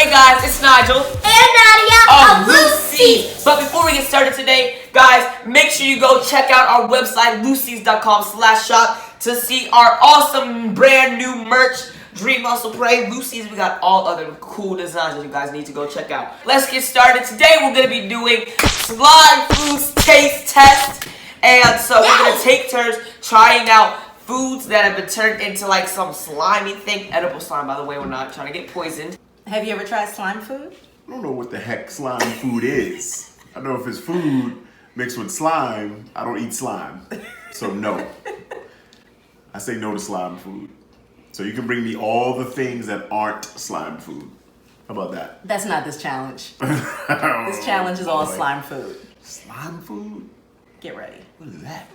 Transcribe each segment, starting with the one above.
Hey guys, it's Nigel and Nadia of Lucy's. But before we get started today, guys, make sure you go check out our website, lucys.com/shop, to see our awesome brand new merch. Dream, Muscle, Pray, Lucy's. We got all other cool designs that you guys need to go check out. Let's get started. Today we're going to be doing slime foods taste test. And so we're going to take turns trying out foods that have been turned into like some slimy thing. Edible slime, by the way. We're not trying to get poisoned. Have you ever tried slime food? I don't know what the heck slime food is. I know if it's food mixed with slime, I don't eat slime. So no. I say no to slime food. So you can bring me all the things that aren't slime food. How about that? That's not this challenge. This challenge is all slime food. Slime food? Get ready. What is that?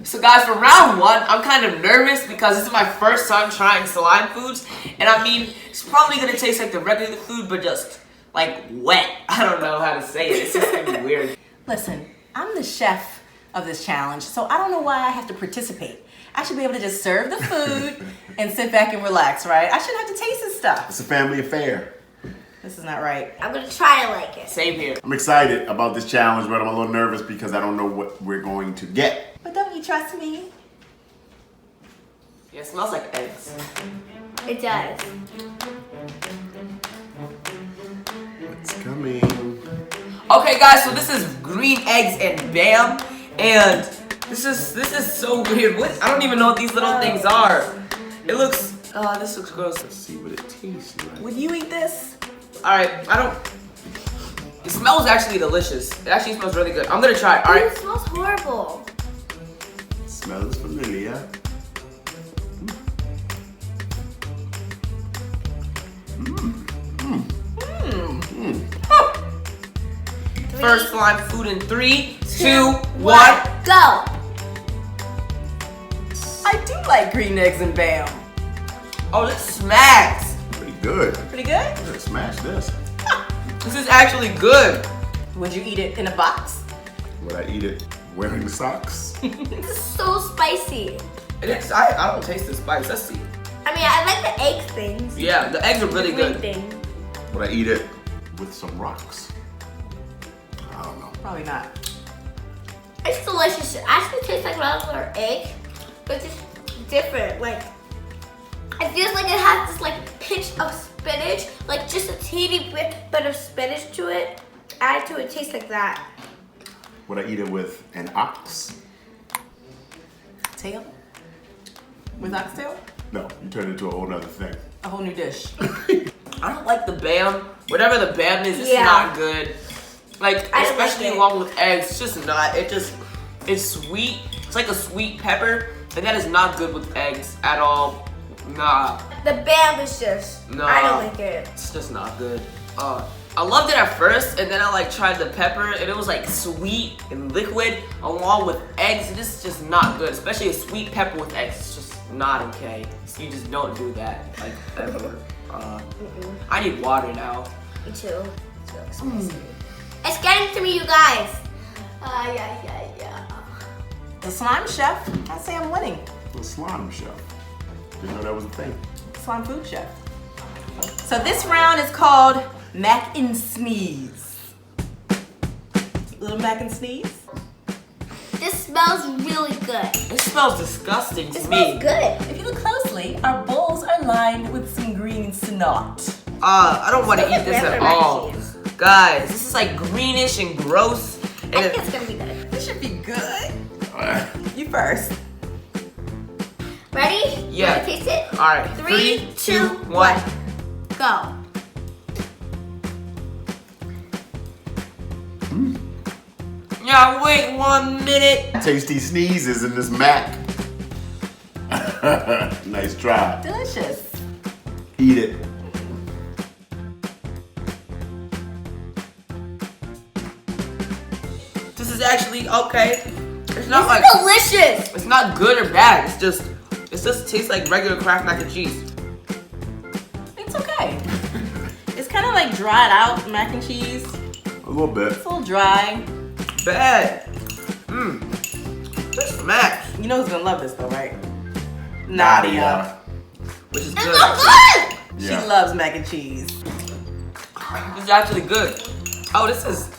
So guys, for round one, I'm kind of nervous because this is my first time trying slime foods. And I mean, it's probably going to taste like the regular food, but just like wet. I don't know how to say it. It's just going to be weird. Listen, I'm the chef of this challenge, so I don't know why I have to participate. I should be able to just serve the food and sit back and relax, right? I shouldn't have to taste this stuff. It's a family affair. This is not right. I'm gonna try to like it. Same here. I'm excited about this challenge, but I'm a little nervous because I don't know what we're going to get. But don't you trust me? Yeah, it smells like eggs. It does. What's coming? Okay guys, so this is green eggs and bam. And this is so weird. What? I don't even know what these little things are. It looks, this looks gross. Let's see what it tastes like. Would you eat this? Alright, it smells actually delicious. It actually smells really good. I'm gonna try it, alright? It smells horrible. It smells familiar. First slime food in 3, 2, 1. Go. I do like green eggs and bam. Oh, this smacks. Pretty good. Pretty good? Let's smash this. This is actually good. Would you eat it in a box? Would I eat it wearing socks? This is so spicy. It is, I don't taste the spice. Let's see. I mean, I like the egg things. Yeah, the eggs are really The green good. thing. Would I eat it with some rocks? I don't know. Probably not. It's delicious. It actually tastes like regular egg, but it's different. Like, it feels like it has this like pinch of spinach, like just a teeny bit of spinach to it. Add to it, tastes like that. Would I eat it with an ox? Tail? With oxtail? No, you turn it into a whole other thing. A whole new dish. I don't like the bam. Whatever the bam is, it's Yeah. not good. Like, I don't especially like it. along with eggs, it's just not. It's sweet. It's like a sweet pepper, and that is not good with eggs at all. Nah, The bam is just, No. I don't like it. it's just not good. I loved it at first, and then I like tried the pepper, and it was like sweet and liquid along with eggs. It is just not good, especially a sweet pepper with eggs. It's just not okay. So you just don't do that, like ever. I need water now. Me too. It's really spicy. It's getting to me, you guys. Yeah. The slime chef, I say I'm winning. The slime chef. Didn't know that was a thing. Slime food chef. So this round is called Mac and Sneeze. Little Mac and Sneeze? This smells really good. It smells disgusting to It me. smells good. If you look closely, our bowls are lined with some green snot. I don't want to eat this at Regular mac all. and cheese. Guys, this is like greenish and gross. And I think it's gonna be good. This should be good. You first. Ready? You Yeah. wanna taste it? all right, 3, 2, 1. Go. Yeah, wait 1 minute. Tasty sneezes in this mac. Nice try. Delicious. Eat it. This is actually okay. It's not This like is delicious. it's not good or bad. It just tastes like regular Kraft mac and cheese. It's okay. It's kind of like dried out mac and cheese. A little bit. It's a little dry. Bad. This smacks. You know who's gonna love this though, right? Nadia. Which is It's good. so good. She Yeah. loves mac and cheese. This is actually good. Oh, this is.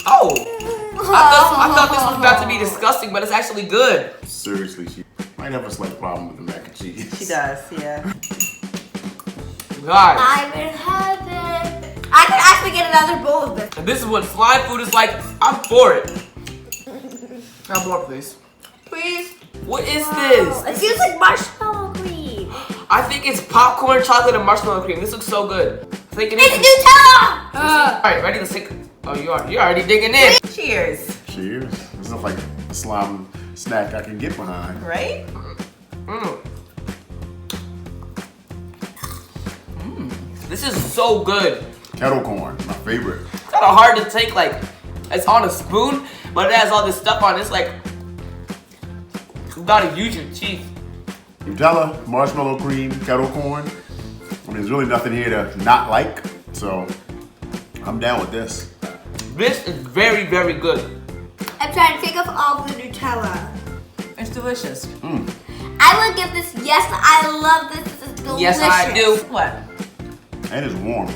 Oh. I thought this was about to be disgusting, but it's actually good. Seriously, she might have a slight problem with the mac and cheese. She does, yeah. Guys, I'm in heaven. I could actually get another bowl of this. if this is what slime food is like, I'm for it. Have more, please. Please. What is Wow. this? It feels like marshmallow cream. I think it's popcorn, chocolate, and marshmallow cream. This looks so good. I think it It's is. Nutella. All right, ready? Let's take. Oh, you're already digging in. Cheers. Cheers. This looks like a slime snack I can get behind. Right? This is so good. Kettle corn, my favorite. It's kind of hard to take. Like, it's on a spoon, but it has all this stuff on it. It's like you gotta use your teeth. Nutella, marshmallow cream, kettle corn. I mean, there's really nothing here to not like, so I'm down with this. This is very, very good. I'm trying to take off all the Nutella. It's delicious. I would give this, yes, I love this. This is delicious. Yes, I do. What? And it's warm.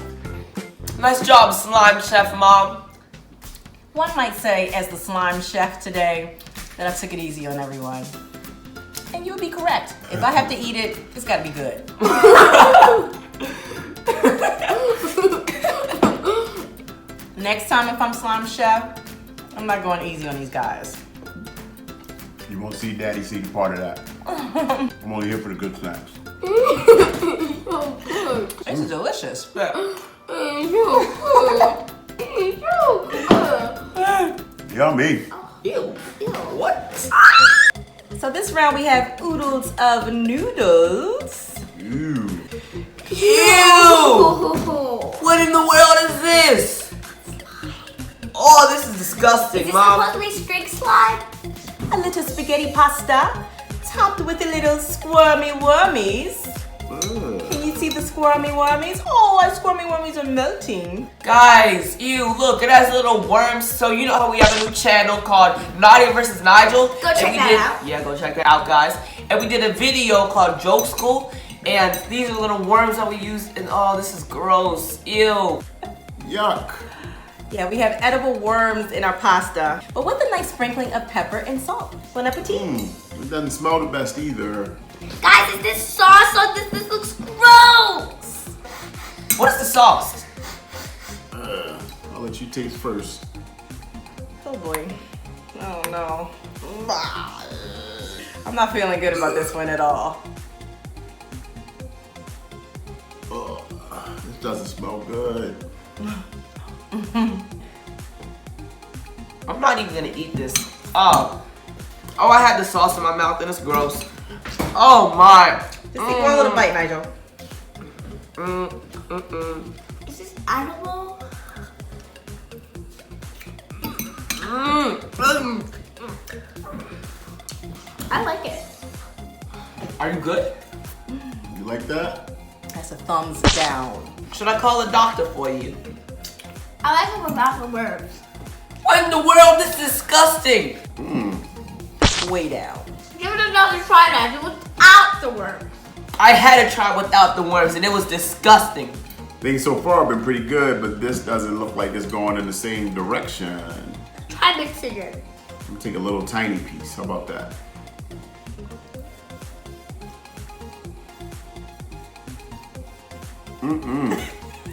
Nice job, slime chef mom. One might say, as the slime chef today, that I took it easy on everyone. And you'll be correct. If I have to eat it, it's gotta be good. Next time if I'm slime chef, I'm not going easy on these guys. You won't see Daddy see the part of that. I'm only here for the good snacks. This is delicious. Yummy. Ew. What? So this round we have oodles of noodles. Ew. Ew! What in the world is this? Oh, this is disgusting, Is this mom. supposed to be string slime? A little spaghetti pasta topped with a little squirmy wormies. Can you see the squirmy wormies? Oh, our squirmy wormies are melting. Guys, ew, look, it has little worms. So you know how we have a new channel called Nadia versus Nigel? Go check that out. Yeah, go check that out, guys. And we did a video called Joke School. And these are little worms that we use. And oh, this is gross. Ew. Yuck. Yeah, we have edible worms in our pasta, but with a nice sprinkling of pepper and salt. Bon appetit. It doesn't smell the best either. Guys, is this sauce on this? This looks gross. What is the sauce? I'll let you taste first. Oh boy. Oh no. I'm not feeling good about this one at all. This doesn't smell good. I'm not even gonna eat this. Oh, I had the sauce in my mouth and it's gross. Oh my. Just take one little bite, Nigel. Is this edible? I like it. Are you good? You like that? That's a thumbs down. Should I call a doctor for you? I like it without the worms. What in the world? This is disgusting. Way down. Give it another try now. Do it without the worms. I had to try without the worms and it was disgusting. Things so far have been pretty good, but this doesn't look like it's going in the same direction. Try mixing it. Let me take a little tiny piece. How about that?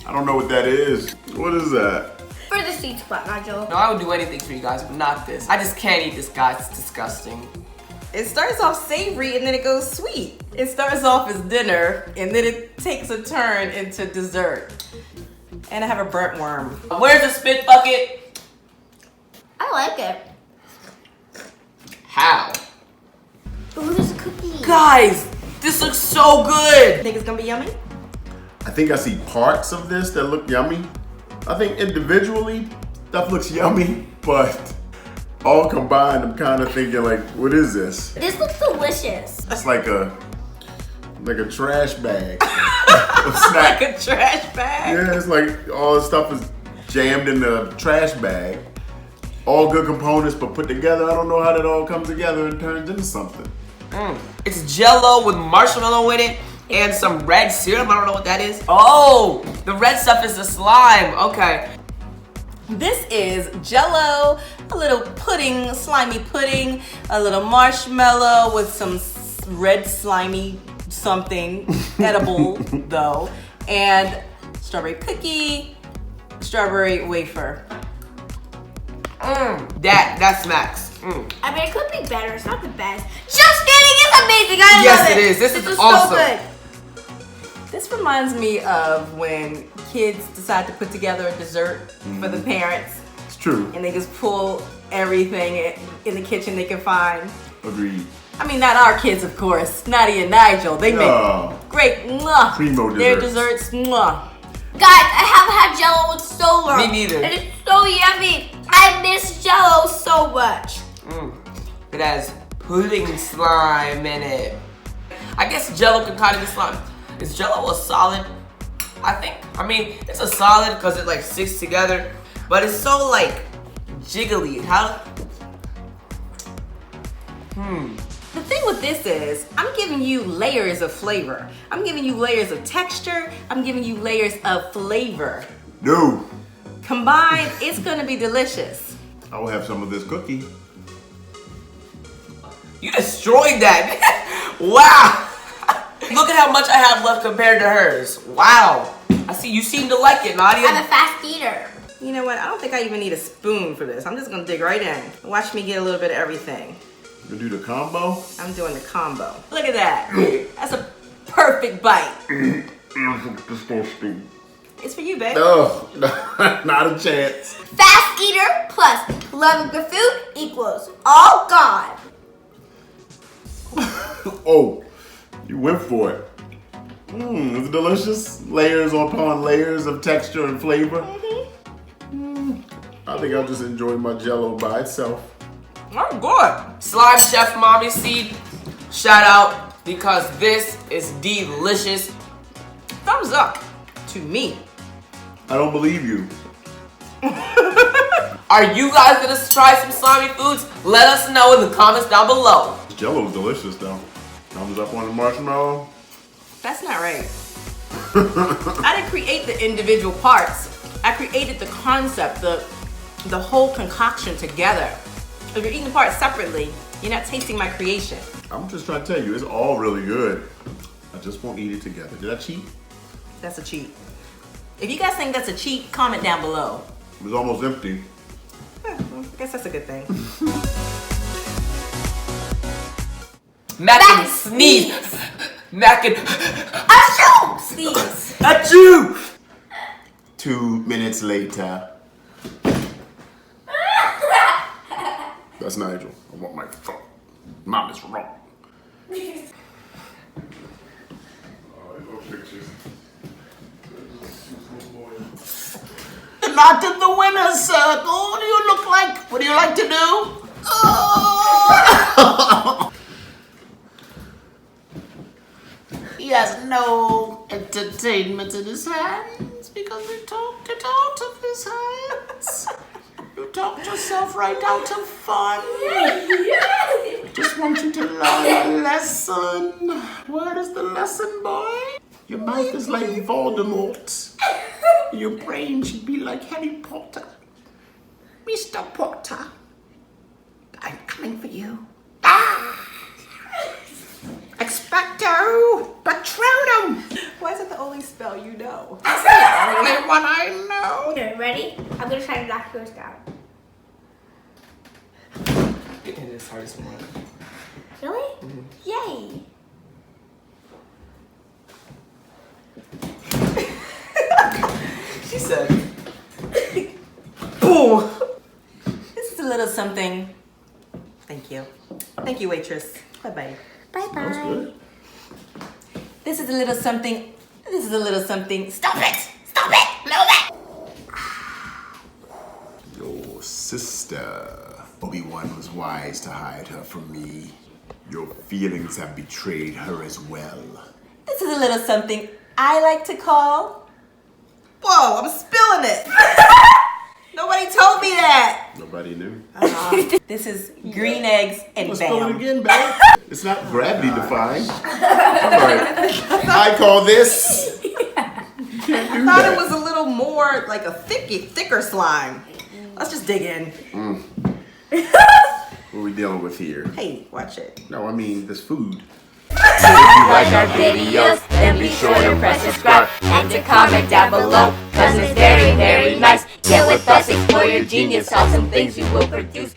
I don't know what that is. What is that? For the seed spot, Nigel. No, I would do anything for you guys, but not this. I just can't eat this, guys. It's disgusting. It starts off savory and then it goes sweet. It starts off as dinner and then it takes a turn into dessert. And I have a burnt worm. Where's the spit bucket? I like it. How? Ooh, there's a cookie. Guys, this looks so good. Think it's gonna be yummy? I think I see parts of this that look yummy. I think individually, stuff looks yummy, but all combined, I'm kind of thinking like, what is this? This looks delicious. It's like a trash bag of snack. Like a trash bag. Yeah, it's like all the stuff is jammed in the trash bag. All good components, but put together. I don't know how that all comes together and turns into something. It's JellO with marshmallow in it And some red syrup. I don't know what that is. Oh, the red stuff is the slime. Okay. This is JellO, a little pudding, slimy pudding, a little marshmallow with some red slimy something, edible though, and strawberry cookie, strawberry wafer. That smacks. I mean, it could be better. It's not the best. Just kidding. It's amazing. I love Yes, it. it is. This is so awesome. good. This reminds me of when kids decide to put together a dessert for the parents, It's true. and they just pull everything in the kitchen they can find. Agreed. I mean, not our kids, of course. Nadia and Nigel, they make Oh, great mwah, Primo their desserts. desserts. Mwah. Guys, I haven't had JellO in so long. Me neither. And it's so yummy. I miss JellO so much. It has pudding slime in it. I guess JellO can kind of be slime. Is JellO a solid? I mean, it's a solid because it like sticks together, but it's so like jiggly. The thing with this is, I'm giving you layers of flavor. I'm giving you layers of texture. I'm giving you layers of flavor. no. Combined, it's gonna be delicious. I will have some of this cookie. You destroyed that. Wow. Look at how much I have left compared to hers. Wow. I see you seem to like it, Nadia. I'm a fast eater. You know what? I don't think I even need a spoon for this. I'm just gonna dig right in. Watch me get a little bit of everything. You do the combo? I'm doing the combo. Look at that. That's a perfect bite. Disgusting. It's for you, babe. No, not a chance. Fast eater plus loving good food equals all gone. Oh, you went for it. It's delicious. Layers upon layers of texture and flavor. I think I'll just enjoy my JellO by itself. Oh, good. Slime Chef Mommy Seed, shout out because this is delicious. Thumbs up to me. I don't believe you. Are you guys gonna try some slimy foods? Let us know in the comments down below. JellO's delicious though. Thumbs up on the marshmallow. That's not right. I didn't create the individual parts. I created the concept, the whole concoction together. If you're eating the parts separately, you're not tasting my creation. I'm just trying to tell you, it's all really good. I just won't eat it together. Did I cheat? That's a cheat. If you guys think that's a cheat, comment down below. It was almost empty. Well, I guess that's a good thing. Mac and sneeze. Mac and Achoo! Sneeze. achoo. 2 minutes later. That's Nigel. I want my phone. Mom is wrong. Not in the winner's circle. What do you look like? What do you like to do? He has no entertainment in his hands because we talked it out of his hands. You talked yourself right out of fun. Just want you to learn a lesson. What is the lesson, boy? Your mouth is like Voldemort. Your brain should be like Harry Potter. Mr. Potter, I'm coming for you. Ah! Expecto Patronum! Why is it the only spell you know? That's the only one I know. Okay, ready? I'm gonna try to knock yours down. It is hard as one. Really? Yay! She said, boom! This is a little something. Thank you. Thank you, waitress. Bye-bye. Bye-bye. That's good. This is a little something. This is a little something. Stop it! Stop it! Blow that! Your sister. Obi-Wan was wise to hide her from me. Your feelings have betrayed her as well. This is a little something I like to call. Whoa, I'm spilling it. Nobody told me that. Nobody knew. This is green eggs and Let's spell it bam. again, babe. It's not gravity defying. Alright. I call this. You can't do I thought that. it was a little more like a thicker slime. Let's just dig in. What are we dealing with here? Hey, watch it. No, I mean this food. If you like our videos, then be sure to press subscribe and to comment down below, cause it's very, very nice. Get with us, explore your genius, awesome things you will produce.